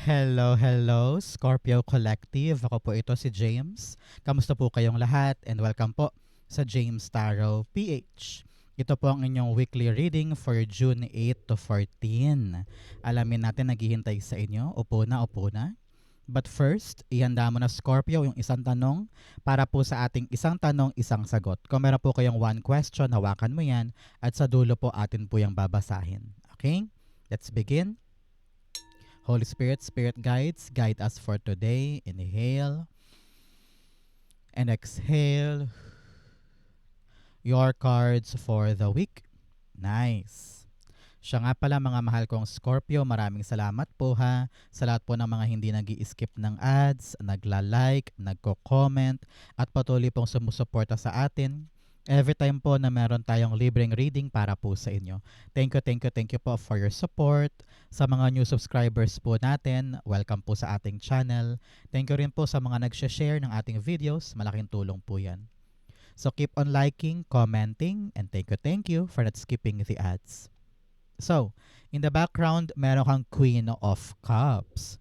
Hello, hello, Scorpio Collective. Ako po ito si James. Kamusta po kayong lahat and welcome po sa James Tarot PH. Ito po ang inyong weekly reading for June 8 to 14. Alamin natin naghihintay sa inyo. Upo na, upo na. But first, ihanda mo na Scorpio yung isang tanong para po sa ating isang tanong, isang sagot. Kung meron po kayong one question, hawakan mo yan at sa dulo po atin po yung babasahin. Okay? Let's begin. Holy Spirit, Spirit guides, guide us for today. Inhale and exhale. Your cards for the week. Nice. Siya nga pala mga mahal kong Scorpio, maraming salamat po ha sa lahat po ng mga hindi nag-i-skip ng ads, nagla-like, nagko-comment at patuloy pong sumusuporta sa atin. Every time po na meron tayong libreng reading para po sa inyo. Thank you po for your support. Sa mga new subscribers po natin, welcome po sa ating channel. Thank you rin po sa mga nag-share ng ating videos. Malaking tulong po yan. So keep on liking, commenting, and thank you for not skipping the ads. So, in the background, meron kang Queen of Cups.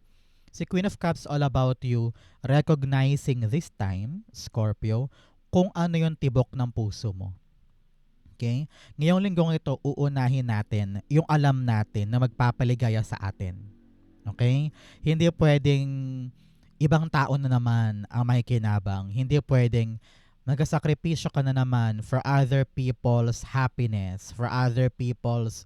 Si Queen of Cups all about you recognizing this time, Scorpio, kung ano yung tibok ng puso mo. Okay? Ngayong linggong ito, uunahin natin yung alam natin na magpapaligaya sa atin. Okay? Hindi pwedeng ibang tao na naman ang makikinabang. Hindi pwedeng magasakripisyo ka na naman for other people's happiness, for other people's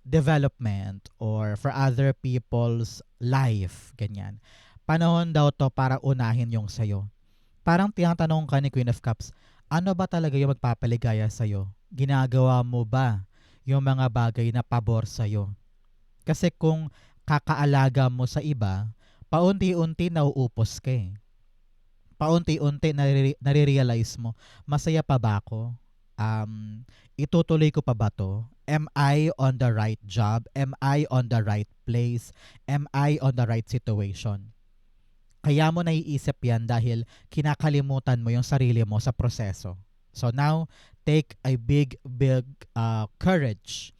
development, or for other people's life. Ganyan. Panahon daw to para unahin yung sayo. Parang tinatanong ka ni Queen of Cups, ano ba talaga yung magpapaligaya sa'yo? Ginagawa mo ba yung mga bagay na pabor sa'yo? Kasi kung kakaalaga mo sa iba, paunti-unti nauupos ka eh. Paunti-unti nare-realize mo, masaya pa ba ako? Itutuloy ko pa ba to? Am I on the right job? Am I on the right place? Am I on the right situation? Kaya mo naiisip yan dahil kinakalimutan mo yung sarili mo sa proseso. So now, take a big courage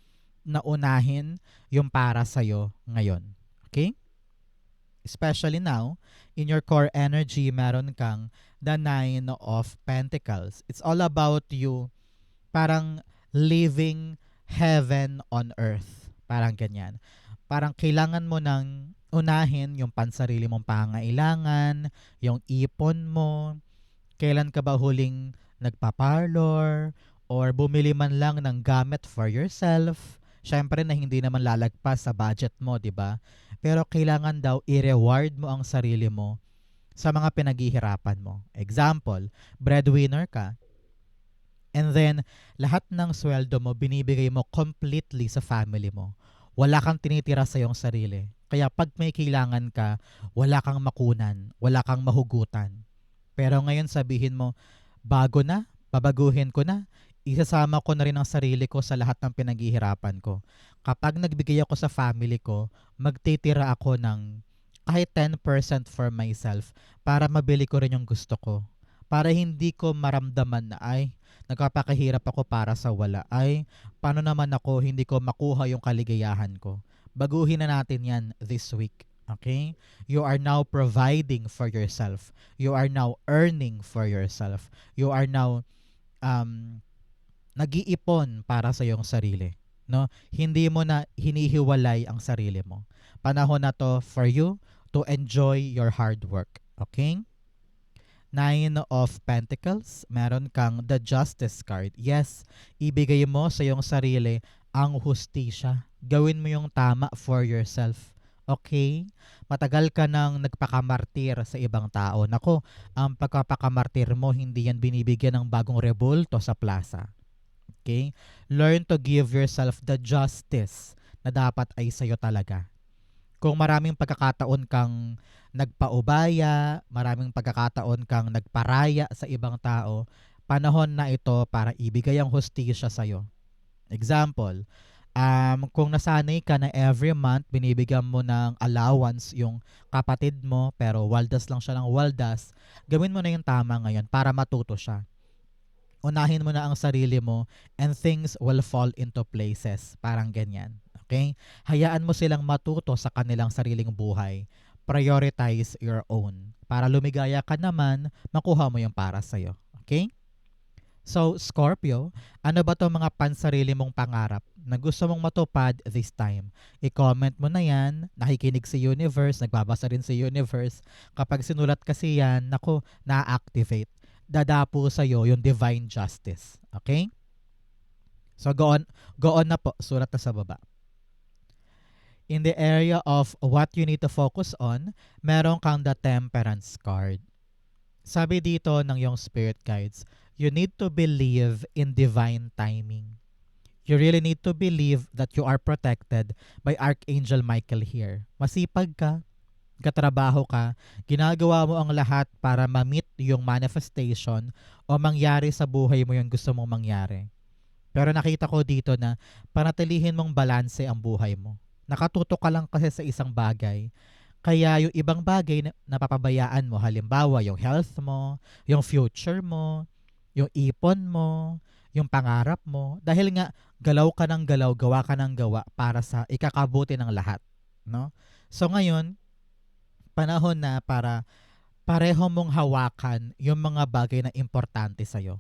na unahin yung para sa'yo ngayon. Okay? Especially now, in your core energy, meron kang the 9 of Pentacles. It's all about you parang living heaven on earth. Parang ganyan. Parang kailangan mo ng unahin yung pansarili mong pangailangan, yung ipon mo, kailan ka ba huling nagpa-parlor, or bumili man lang ng gamit for yourself. Syempre na hindi naman lalagpas sa budget mo, di ba? Pero kailangan daw i-reward mo ang sarili mo sa mga pinaghihirapan mo. Example, breadwinner ka, and then lahat ng sweldo mo binibigay mo completely sa family mo. Wala kang tinitira sa iyong sarili. Kaya pag may kailangan ka, wala kang makunan, wala kang mahugutan. Pero ngayon sabihin mo, bago na, babaguhin ko na, isasama ko na rin ang sarili ko sa lahat ng pinaghihirapan ko. Kapag nagbigay ako sa family ko, magtitira ako ng kahit 10% for myself para mabili ko rin yung gusto ko. Para hindi ko maramdaman na ay, nagpapakahirap ako para sa wala. Ay, paano naman ako hindi ko makuha yung kaligayahan ko? Baguhin na natin yan this week. Okay? You are now providing for yourself. You are now earning for yourself. You are now nag-iipon para sa iyong sarili. No? Hindi mo na hinihiwalay ang sarili mo. Panahon na to for you to enjoy your hard work. Okay? 9 of Pentacles, meron kang the Justice card. Yes, ibigay mo sa iyong sarili ang hustisya. Gawin mo yung tama for yourself. Okay? Matagal ka nang nagpakamartir sa ibang tao. Nako, ang pagpapakamartir mo, hindi yan binibigyan ng bagong rebulto sa plaza. Okay? Learn to give yourself the justice na dapat ay sa'yo talaga. Kung maraming pagkakataon kang nagpaubaya, maraming pagkakataon kang nagparaya sa ibang tao, panahon na ito para ibigay ang hustisya sa'yo. Example, kung nasanay ka na every month binibigyan mo ng allowance yung kapatid mo pero waldas lang siya ng waldas, gawin mo na yung tama ngayon para matuto siya. Unahin mo na ang sarili mo and things will fall into places. Parang ganyan. Okay? Hayaan mo silang matuto sa kanilang sariling buhay. Prioritize your own. Para lumigaya ka naman, makuha mo yung para sa'yo. Okay? So, Scorpio, ano ba itong mga pansarili mong pangarap na gusto mong matupad this time? I-comment mo na yan, nakikinig si universe, nagbabasa rin si universe. Kapag sinulat kasi yan, naku, na-activate. Dadapo sa'yo yung divine justice. Okay? So, go on na po. Sulat na sa baba. In the area of what you need to focus on, meron kang the temperance card. Sabi dito ng yung spirit guides, you need to believe in divine timing. You really need to believe that you are protected by Archangel Michael here. Masipag ka, katrabaho ka, ginagawa mo ang lahat para ma-meet yung manifestation o mangyari sa buhay mo yung gusto mong mangyari. Pero nakita ko dito na panatilihin mong balanse ang buhay mo. Nakatutok ka lang kasi sa isang bagay. Kaya yung ibang bagay na napapabayaan mo, halimbawa yung health mo, yung future mo, yung ipon mo, yung pangarap mo, dahil nga galaw ka ng galaw, gawa ka ng gawa para sa ikakabuti ng lahat. No? So ngayon, panahon na para pareho mong hawakan yung mga bagay na importante sa'yo.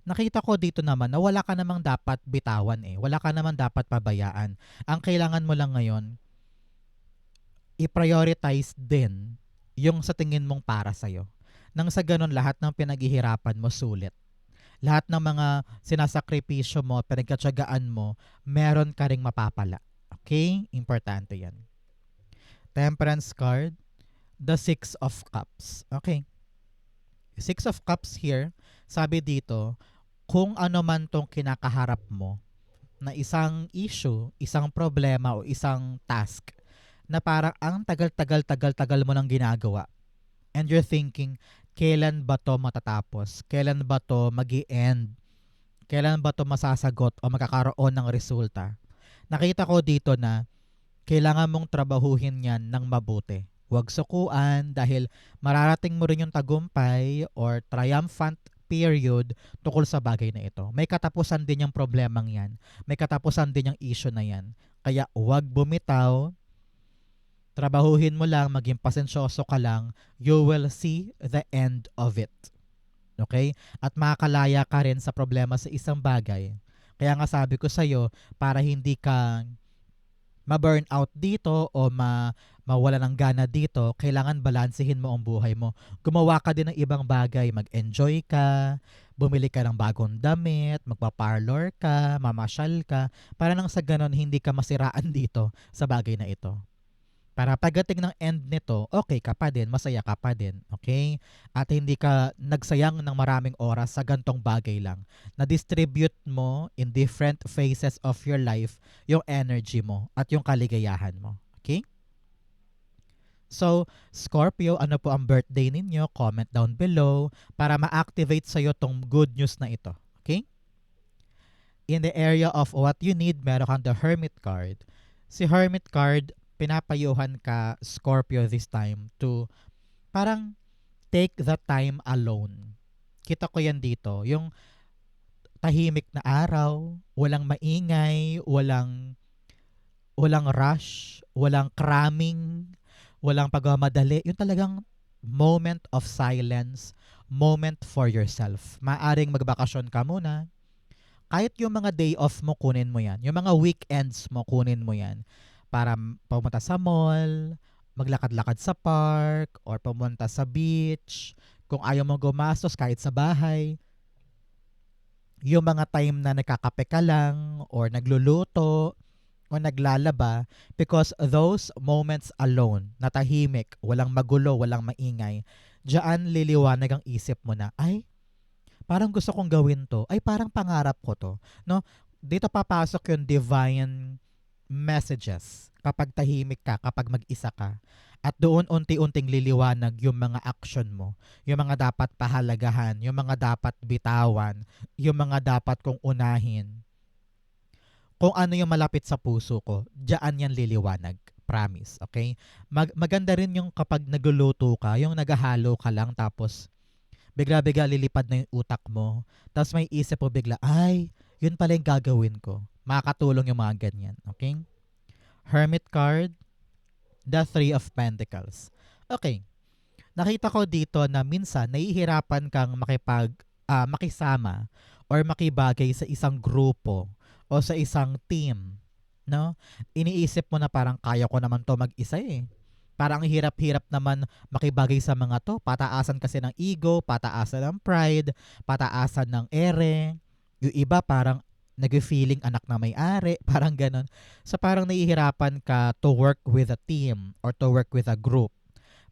Nakita ko dito naman na wala ka namang dapat bitawan eh. Wala ka namang dapat pabayaan. Ang kailangan mo lang ngayon, i-prioritize din yung sa tingin mong para sa'yo. Nang sa ganun, lahat ng pinaghihirapan mo sulit. Lahat ng mga sinasakripisyo mo, pinagkatsagaan mo, meron ka ring mapapala. Okay? Importante yan. Temperance card, the Six of Cups. Okay. Six of Cups here, sabi dito, kung ano man tong kinakaharap mo na isang issue, isang problema o isang task na parang ang tagal-tagal mo nang ginagawa and you're thinking, kailan ba to matatapos? Kailan ba to magi-end? Kailan ba to masasagot o magkakaroon ng resulta? Nakita ko dito na kailangan mong trabahuhin yan ng mabuti. Huwag sukuan dahil mararating mo rin yung tagumpay or triumphant period tungkol sa bagay na ito. May katapusan din yung problemang yan. May katapusan din yung issue na yan. Kaya huwag bumitaw. Trabahuhin mo lang, maging pasensyoso ka lang. You will see the end of it. Okay? At makakalaya ka rin sa problema sa isang bagay. Kaya nga sabi ko sa'yo, para hindi ka ma-burn out dito o mawala ng gana dito, kailangan balansehin mo ang buhay mo. Gumawa ka din ng ibang bagay, mag-enjoy ka, bumili ka ng bagong damit, magpa-parlor ka, mamasyal ka, para nang sa ganon hindi ka masiraan dito sa bagay na ito. Para pagdating ng end nito, okay ka pa din, masaya ka pa din, okay? At hindi ka nagsayang ng maraming oras sa gantong bagay lang. Na-distribute mo in different phases of your life yung energy mo at yung kaligayahan mo, okay? So, Scorpio, ano po ang birthday ninyo? Comment down below para ma-activate sa'yo tong good news na ito, okay? In the area of what you need, meron kang the Hermit card. Si Hermit card, pinapayuhan ka, Scorpio, this time to parang take the time alone. Kita ko yan dito. Yung tahimik na araw, walang maingay, walang rush, walang cramming, walang pagmamadali. Yung talagang moment of silence, moment for yourself. Maaring magbakasyon ka muna. Kahit yung mga day off mo, kunin mo yan. Yung mga weekends mo, kunin mo yan. Para pumunta sa mall, maglakad-lakad sa park, or pumunta sa beach. Kung ayaw mo gumastos kahit sa bahay. Yung mga time na nagkakape ka lang, or nagluluto, o naglalaba, because those moments alone, natahimik, walang magulo, walang maingay, diyan liliwanag ang isip mo na, ay, parang gusto kong gawin to. Ay, parang pangarap ko to. No? Dito papasok yung divine messages kapag tahimik ka, kapag mag-isa ka. At doon unti-unting liliwanag yung mga action mo, yung mga dapat pahalagahan, yung mga dapat bitawan, yung mga dapat kong unahin. Kung ano yung malapit sa puso ko, diyan yan liliwanag. Promise, okay? Maganda rin yung kapag nagluluto ka, yung naghahalo ka lang tapos bigla-bigla lilipad na yung utak mo. Tapos may isip mo bigla, ay, yun pala yung gagawin ko. Makakatulong yung mga ganyan. Okay? Hermit card, the Three of Pentacles. Okay, nakita ko dito na minsan nahihirapan kang makisama or makibagay sa isang grupo o sa isang team, no? Iniisip mo na parang kaya ko naman to mag-isa eh. Parang ang hirap-hirap naman makibagay sa mga to. Pataasan kasi ng ego, pataasan ng pride, pataasan ng ere. Yung iba parang nag-feeling anak na may-ari, parang ganon. So parang nahihirapan ka to work with a team or to work with a group.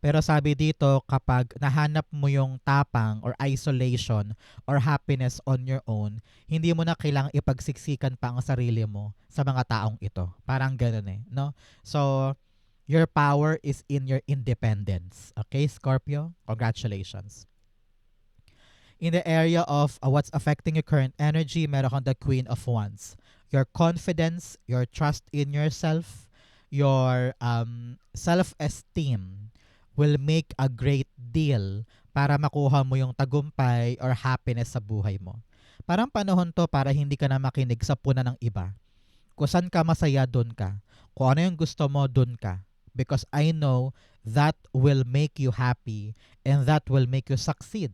Pero sabi dito, kapag nahanap mo yung tapang or isolation or happiness on your own, hindi mo na kailangang ipagsiksikan pa ang sarili mo sa mga taong ito. Parang ganun eh, no? So, your power is in your independence. Okay, Scorpio? Congratulations. In the area of what's affecting your current energy, meron kang the Queen of Wands. Your confidence, your trust in yourself, your self-esteem will make a great deal para makuha mo yung tagumpay or happiness sa buhay mo. Parang panahon to para hindi ka na makinig sa puna ng iba. Kung saan ka masaya, dun ka. Kung ano yung gusto mo, dun ka. Because I know that will make you happy and that will make you succeed.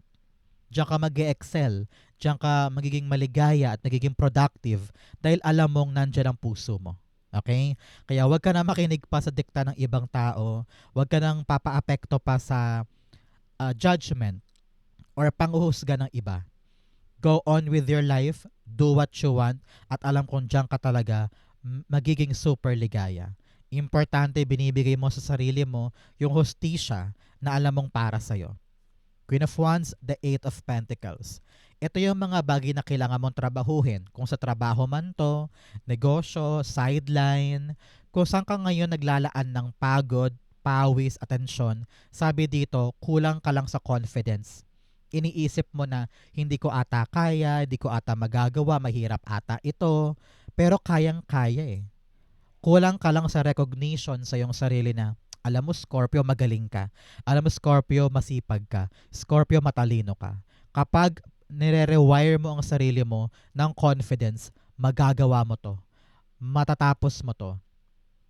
Diyan ka mag-excel, diyan ka magiging maligaya at nagiging productive dahil alam mong nandyan ang puso mo. Okay? Kaya wag ka na makinig pa sa dikta ng ibang tao, wag ka nang papaapekto pa sa judgment or panghuhusga ng iba. Go on with your life, do what you want, at alam kong diyan ka talaga magiging super ligaya. Importante binibigay mo sa sarili mo yung hustisya na alam mong para sa'yo. Queen of Wands, the Eight of Pentacles. Ito yung mga bagay na kailangan mong trabahuhin. Kung sa trabaho man to, negosyo, sideline, kung saan ka ngayon naglalaan ng pagod, pawis, atensyon, sabi dito, kulang ka lang sa confidence. Iniisip mo na, hindi ko ata kaya, hindi ko ata magagawa, mahirap ata ito, pero kayang-kaya eh. Kulang ka lang sa recognition sa iyong sarili na, alam mo Scorpio, magaling ka. Alam mo Scorpio, masipag ka. Scorpio, matalino ka. Kapag nire-rewire mo ang sarili mo ng confidence, magagawa mo to. Matatapos mo to.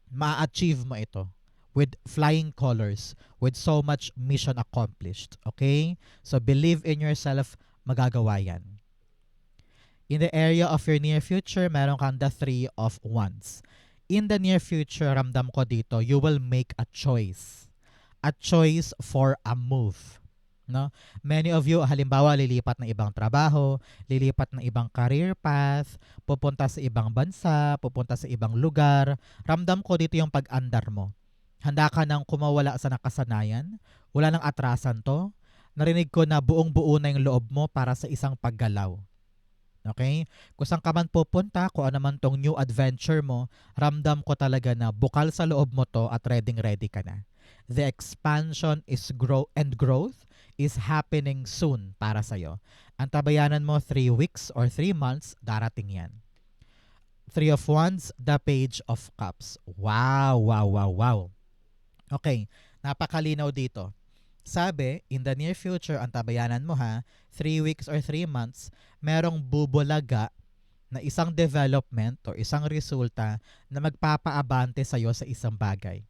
Ma-achieve mo ito. With flying colors. With so much mission accomplished. Okay? So believe in yourself, magagawa yan. In the area of your near future, meron kang the Three of Wands. In the near future, ramdam ko dito, you will make a choice. A choice for a move. No? Many of you, halimbawa, lilipat ng ibang trabaho, lilipat ng ibang career path, pupunta sa ibang bansa, pupunta sa ibang lugar. Ramdam ko dito yung pag-andar mo. Handa ka nang kumawala sa nakasanayan. Wala nang atrasan to. Narinig ko na buong-buo na yung loob mo para sa isang paggalaw. Okay? Kung saan ka man pupunta, kung ano man tong new adventure mo, ramdam ko talaga na bukal sa loob mo to at ready ka na. The expansion is growth is happening soon para sa'yo. Ang tabayanan mo, 3 weeks or 3 months, darating yan. Three of Wands, the Page of Cups. Wow, wow, wow, wow. Okay, napakalinaw dito. Sabi, in the near future, ang tabayanan mo 3 weeks or 3 months, merong bubulaga na isang development o isang resulta na magpapaabante sa'yo sa isang bagay.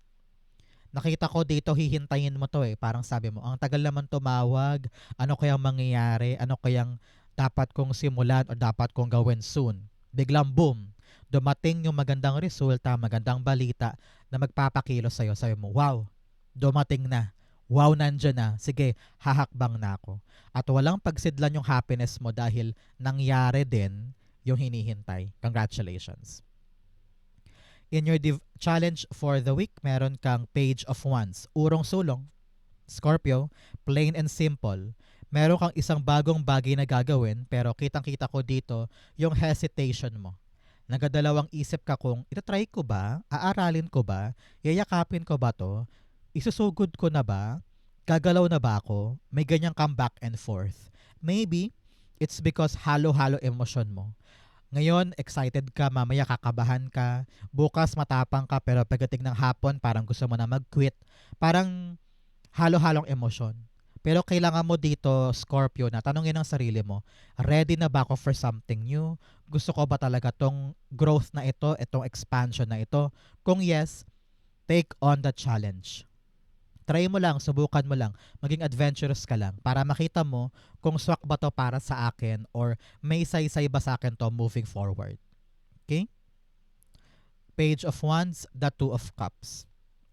Nakita ko dito, hihintayin mo to Parang sabi mo, ang tagal naman tumawag, ano kayang mangyayari, ano kayang dapat kong simulan o dapat kong gawin soon. Biglang boom, dumating yung magandang resulta, magandang balita na magpapakilos sa'yo. Sabi mo, wow, dumating na. Wow, nandyan na. Sige, hahakbang na ako. At walang pagsidlan yung happiness mo dahil nangyari din yung hinihintay. Congratulations. In your challenge for the week, meron kang Page of Wands. Urong sulong. Scorpio, plain and simple. Meron kang isang bagong bagay na gagawin pero kitang-kita ko dito yung hesitation mo. Nagadalawang isip ka kung itatry ko ba? Aaralin ko ba? Yayakapin ko ba to? Isusugod ko na ba? Gagalaw na ba ako? May ganyang kang back and forth. Maybe, it's because halo-halo emosyon mo. Ngayon, excited ka, mamaya kakabahan ka. Bukas matapang ka, pero pagdating ng hapon, parang gusto mo na mag-quit. Parang halo-halong emosyon. Pero kailangan mo dito, Scorpio, na tanungin ang sarili mo, ready na ba ako for something new? Gusto ko ba talaga tong growth na ito, itong expansion na ito? Kung yes, take on the challenge. Try mo lang, subukan mo lang, maging adventurous ka lang para makita mo kung swak ba to para sa akin or may saysay ba sa akin to moving forward. Okay? Page of Wands, the Two of Cups.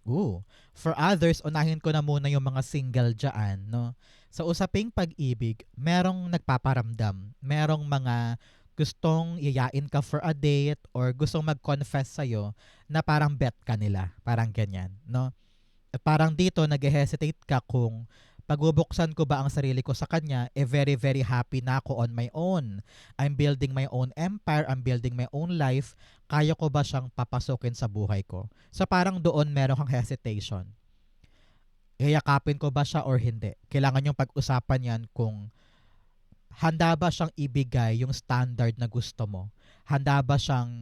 Ooh. For others, unahin ko na muna yung mga single dyan, no? Sa usaping pag-ibig, merong nagpaparamdam. Merong mga gustong yayain ka for a date or gustong mag-confess sa'yo na parang bet ka nila. Parang ganyan, no? At parang dito, nag-hesitate ka kung pagbubuksan ko ba ang sarili ko sa kanya, very, very happy na ako on my own. I'm building my own empire, I'm building my own life. Kaya ko ba siyang papasukin sa buhay ko? So parang doon meron kang hesitation. Iyakapin ko ba siya or hindi? Kailangan yung pag-usapan yan kung handa ba siyang ibigay yung standard na gusto mo? Handa ba siyang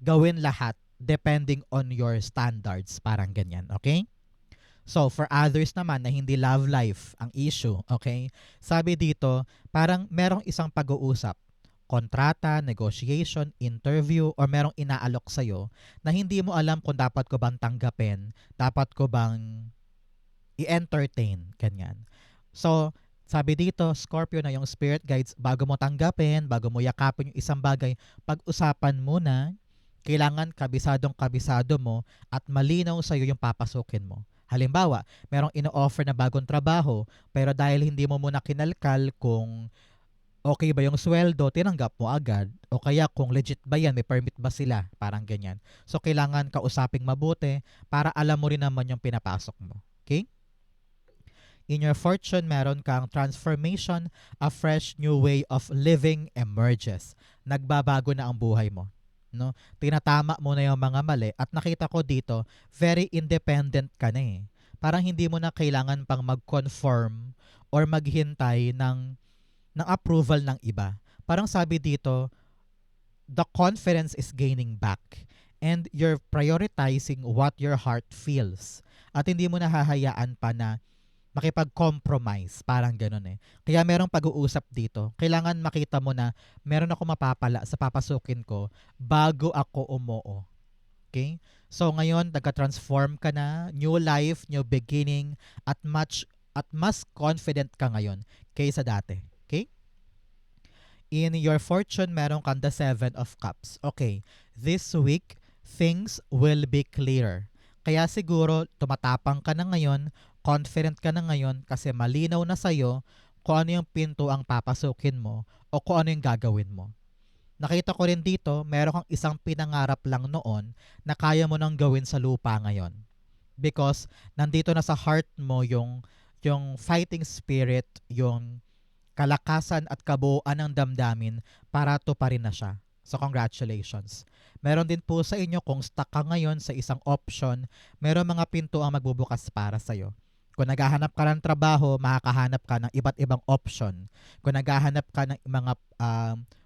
gawin lahat depending on your standards? Parang ganyan, okay? So, for others naman na hindi love life ang issue, okay? Sabi dito, parang merong isang pag-uusap, kontrata, negotiation, interview, or merong inaalok sa'yo na hindi mo alam kung dapat ko bang tanggapin, dapat ko bang i-entertain, ganyan. So, sabi dito, Scorpio, na yung spirit guides, bago mo tanggapin, bago mo yakapin yung isang bagay, pag-usapan muna, kailangan kabisado mo at malinaw sa'yo yung papasukin mo. Halimbawa, merong ino-offer na bagong trabaho, pero dahil hindi mo muna kinalkal kung okay ba yung sweldo, tinanggap mo agad. O kaya kung legit ba yan, may permit ba sila, parang ganyan. So, kailangan kausaping mabuti para alam mo rin naman yung pinapasok mo. Okay? In your fortune, meron kang transformation, a fresh new way of living emerges. Nagbabago na ang buhay mo. No? Tinatama mo na yung mga mali at nakita ko dito, very independent ka na eh. Parang hindi mo na kailangan pang mag-conform or maghintay ng approval ng iba. Parang sabi dito, the confidence is gaining back and you're prioritizing what your heart feels. At hindi mo na hahayaan pa na makipag-compromise, parang ganun eh. Kaya merong pag-uusap dito. Kailangan makita mo na meron ako mapapala sa papasukin ko bago ako umoo. Okay? So ngayon, nagka-transform ka na, new life, new beginning, at mas confident ka ngayon kaysa dati. Okay? In your fortune, meron kang the Seven of Cups. Okay, this week, things will be clearer. Kaya siguro, tumatapang ka na ngayon, confident ka na ngayon kasi malinaw na sa'yo kung ano yung pinto ang papasukin mo o kung ano yung gagawin mo. Nakita ko rin dito, meron kang isang pinangarap lang noon na kaya mo nang gawin sa lupa ngayon. Because nandito na sa heart mo yung fighting spirit, yung kalakasan at kabuuan ng damdamin para tuparin na siya. So congratulations. Meron din po sa inyo kung stuck ka ngayon sa isang option, meron mga pinto ang magbubukas para sa'yo. Kung naghahanap ka ng trabaho, makakahanap ka ng iba't ibang option. Kung naghahanap ka ng mga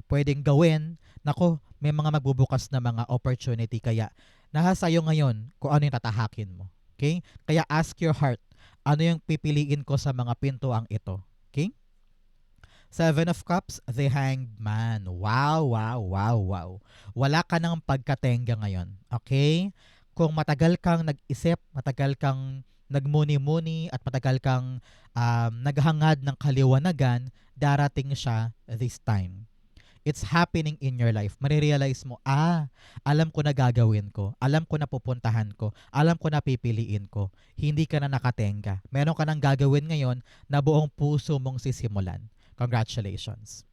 pwedeng gawin, nako, may mga magbubukas na mga opportunity. Kaya nasa sa'yo ngayon kung ano yung tatahakin mo. Okay? Kaya ask your heart, ano yung pipiliin ko sa mga pintuang ito? Okay? Seven of Cups, the Hanged Man. Wow, wow, wow, wow. Wala ka ng pagkatenga ngayon. Okay? Kung matagal kang nag-isip, matagal kang nagmuni-muni, at matagal kang naghangad ng kaliwanagan, darating siya this time. It's happening in your life. Marirealize mo, alam ko na gagawin ko. Alam ko na pupuntahan ko. Alam ko na pipiliin ko. Hindi ka na nakatenga. Meron ka nang gagawin ngayon na buong puso mong sisimulan. Congratulations.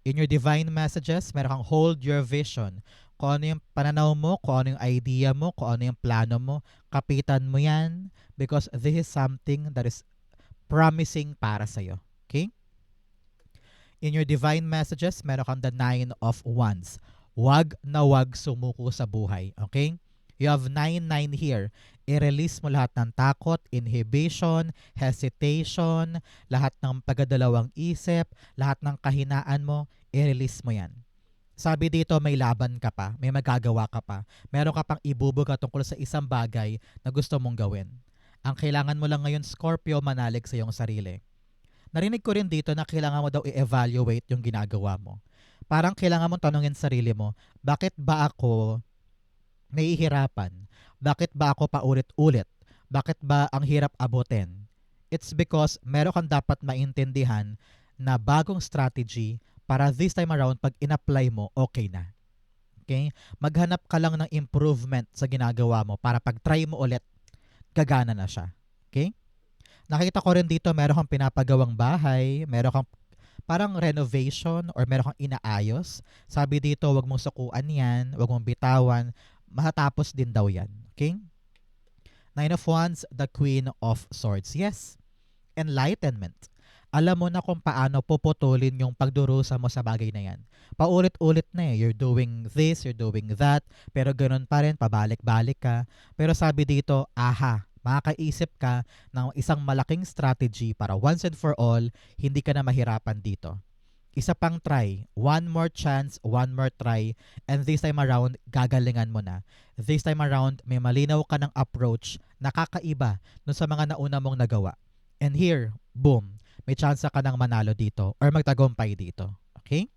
In your divine messages, meron kang hold your vision. Kung ano yung pananaw mo, kung ano yung idea mo, kung ano yung plano mo, kapitan mo yan because this is something that is promising para sa'yo. Okay? In your divine messages, meron kang the Nine of Wands. Wag na wag sumuko sa buhay. Okay? You have 9-9 here. I-release mo lahat ng takot, inhibition, hesitation, lahat ng pagadalawang isip, lahat ng kahinaan mo, i-release mo yan. Sabi dito, may laban ka pa, may magagawa ka pa. Meron ka pang ibubuga tungkol sa isang bagay na gusto mong gawin. Ang kailangan mo lang ngayon, Scorpio, manalig sa iyong sarili. Narinig ko rin dito na kailangan mo daw i-evaluate yung ginagawa mo. Parang kailangan mong tanungin sa sarili mo, bakit ba ako nahihirapan? Bakit ba ako paulit-ulit? Bakit ba ang hirap abutin? It's because meron kang dapat maintindihan na bagong strategy para this time around pag in-apply mo, okay na. Okay? Maghanap ka lang ng improvement sa ginagawa mo para pag try mo ulit, gagana na siya. Okay? Nakita ko rin dito, meron kang pinapagawang bahay, meron kang parang renovation or meron kang inaayos. Sabi dito, wag mong sukuan yan, wag mong bitawan, matatapos din daw yan. Okay? Nine of Wands, the Queen of Swords. Yes, enlightenment. Alam mo na kung paano puputulin yung pagdurusa mo sa bagay na yan. Paulit-ulit na eh. You're doing this, you're doing that, pero ganun pa rin, pabalik-balik ka. Pero sabi dito, makakaisip ka ng isang malaking strategy para once and for all, hindi ka na mahirapan dito. Isa pang try, one more chance, one more try, and this time around, gagalingan mo na. This time around, may malinaw ka ng approach na kakaiba dun sa mga nauna mong nagawa. And here, boom, may chance ka ng manalo dito or magtagumpay dito. Okay?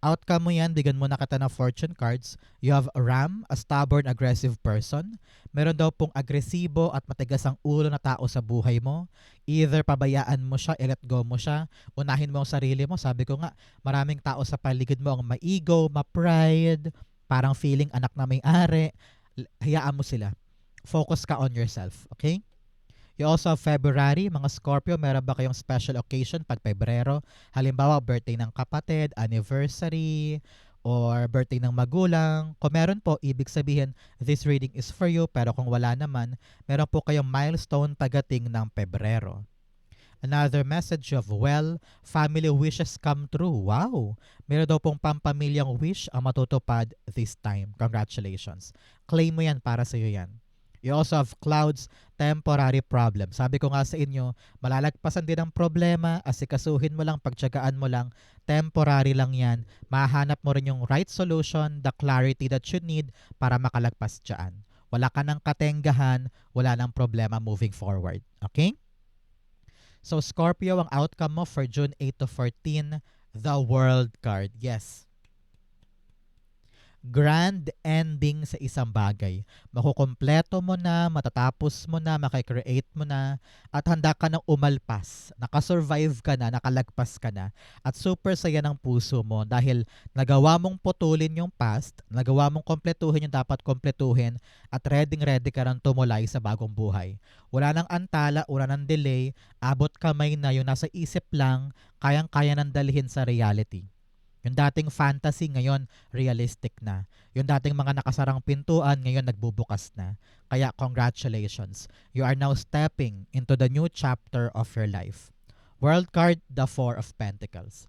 Outcome mo yan, bigyan mo na kita ng fortune cards. You have Ram, a stubborn, aggressive person. Meron daw pong agresibo at matigas ang ulo na tao sa buhay mo. Either pabayaan mo siya, i-let go mo siya, unahin mo ang sarili mo. Sabi ko nga, maraming tao sa paligid mo ang ma-ego, ma-pride, parang feeling anak na may-ari. Hayaan mo sila. Focus ka on yourself, okay? You also have February, mga Scorpio, meron ba kayong special occasion pag Pebrero? Halimbawa, birthday ng kapatid, anniversary, or birthday ng magulang. Kung meron po, ibig sabihin, this reading is for you. Pero kung wala naman, meron po kayong milestone pagdating ng Pebrero. Another message of, family wishes come true. Wow! Meron daw pong pampamilyang wish ang matutupad this time. Congratulations. Claim mo yan, para sa iyo yan. You also have clouds, temporary problem. Sabi ko nga sa inyo, malalagpasan din ang problema, asikasuhin mo lang, pagtyagaan mo lang, temporary lang yan. Mahanap mo rin yung right solution, the clarity that you need para makalagpas dyan. Wala ka ng katenggahan, wala ng problema moving forward. Okay? So Scorpio, ang outcome mo for June 8 to 14, the World card. Yes. Grand ending sa isang bagay. Makukumpleto mo na, matatapos mo na, makikreate mo na, at handa ka nang umalpas. Nakasurvive ka na, nakalagpas ka na, at super saya ng puso mo dahil nagawa mong putulin yung past, nagawa mong kompletuhin yung dapat kompletuhin, at ready ka rin tumulay sa bagong buhay. Wala nang antala, wala nang delay, abot kamay na yung nasa isip lang, kayang-kaya nang dalhin sa reality. Yung dating fantasy ngayon, realistic na. Yung dating mga nakasarang pintuan, ngayon nagbubukas na. Kaya congratulations. You are now stepping into the new chapter of your life. World card, the Four of Pentacles.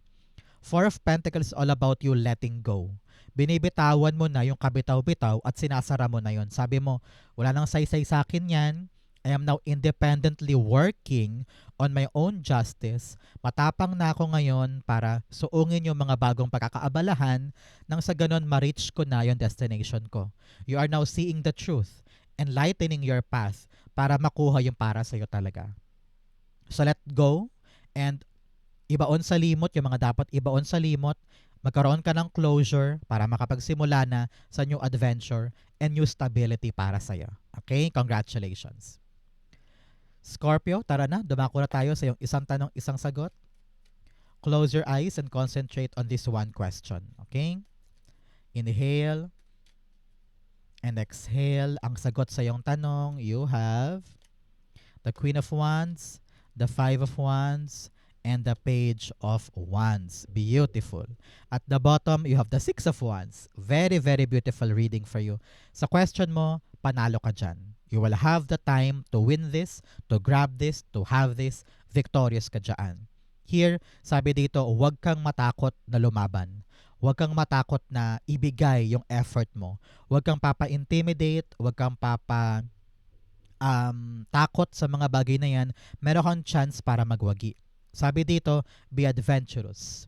Four of Pentacles is all about you letting go. Binibitawan mo na yung kabitaw-bitaw at sinasara mo na yon. Sabi mo, wala nang saysay sa akin yan. I am now independently working on my own justice. Matapang na ako ngayon para suungin yung mga bagong pagkakaabalahan nang sa ganon ma-reach ko na yung destination ko. You are now seeing the truth, enlightening your path para makuha yung para sa'yo talaga. So let go and ibaon sa limot yung mga dapat ibaon sa limot. Magkaroon ka ng closure para makapagsimula na sa new adventure and new stability para sa'yo. Okay? Congratulations. Scorpio, tara na, dumako na tayo sa iyong isang tanong, isang sagot. Close your eyes and concentrate on this one question. Okay? Inhale and exhale. Ang sagot sa iyong tanong, you have the Queen of Wands, the Five of Wands, and the Page of Wands. Beautiful. At the bottom, you have the Six of Wands. Very, very beautiful reading for you. Sa question mo, panalo ka dyan. You will have the time to win this, to grab this, to have this. Victorious ka dyan. Here, sabi dito, huwag kang matakot na lumaban. Huwag kang matakot na ibigay yung effort mo. Huwag kang papa-intimidate, huwag kang takot sa mga bagay na yan. Meron kang chance para magwagi. Sabi dito, be adventurous.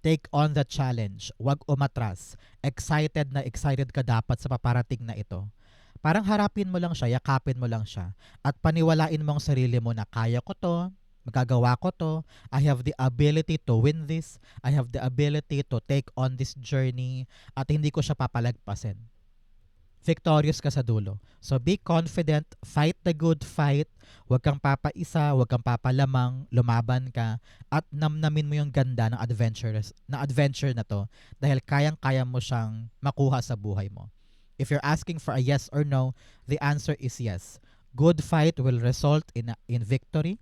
Take on the challenge. Huwag umatras. Excited ka dapat sa paparating na ito. Parang harapin mo lang siya, yakapin mo lang siya, at paniwalain mo ang sarili mo na kaya ko 'to, magagawa ko 'to, I have the ability to win this, I have the ability to take on this journey, at hindi ko siya papalagpasin. Victorious ka sa dulo. So be confident, fight the good fight, huwag kang papaisa, huwag kang papalamang, lumaban ka, at namnamin mo yung ganda ng adventure na to dahil kayang-kaya mo siyang makuha sa buhay mo. If you're asking for a yes or no, the answer is yes. Good fight will result in victory.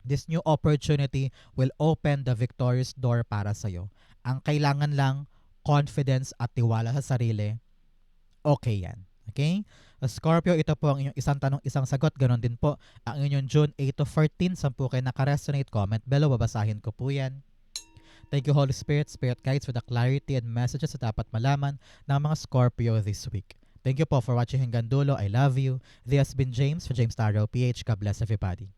This new opportunity will open the victorious door para sa'yo. Ang kailangan lang, confidence at tiwala sa sarili. Okay yan. Okay? Scorpio, ito po ang inyong isang tanong, isang sagot. Ganon din po ang inyong June 8 to 14. 10 kayo nakaresonate. Comment below. Babasahin ko po yan. Thank you, Holy Spirit, Spirit Guides, for the clarity and messages na dapat malaman ng mga Scorpio this week. Thank you po for watching hanggang dulo. I love you. This has been James for James Taro PH. God bless everybody.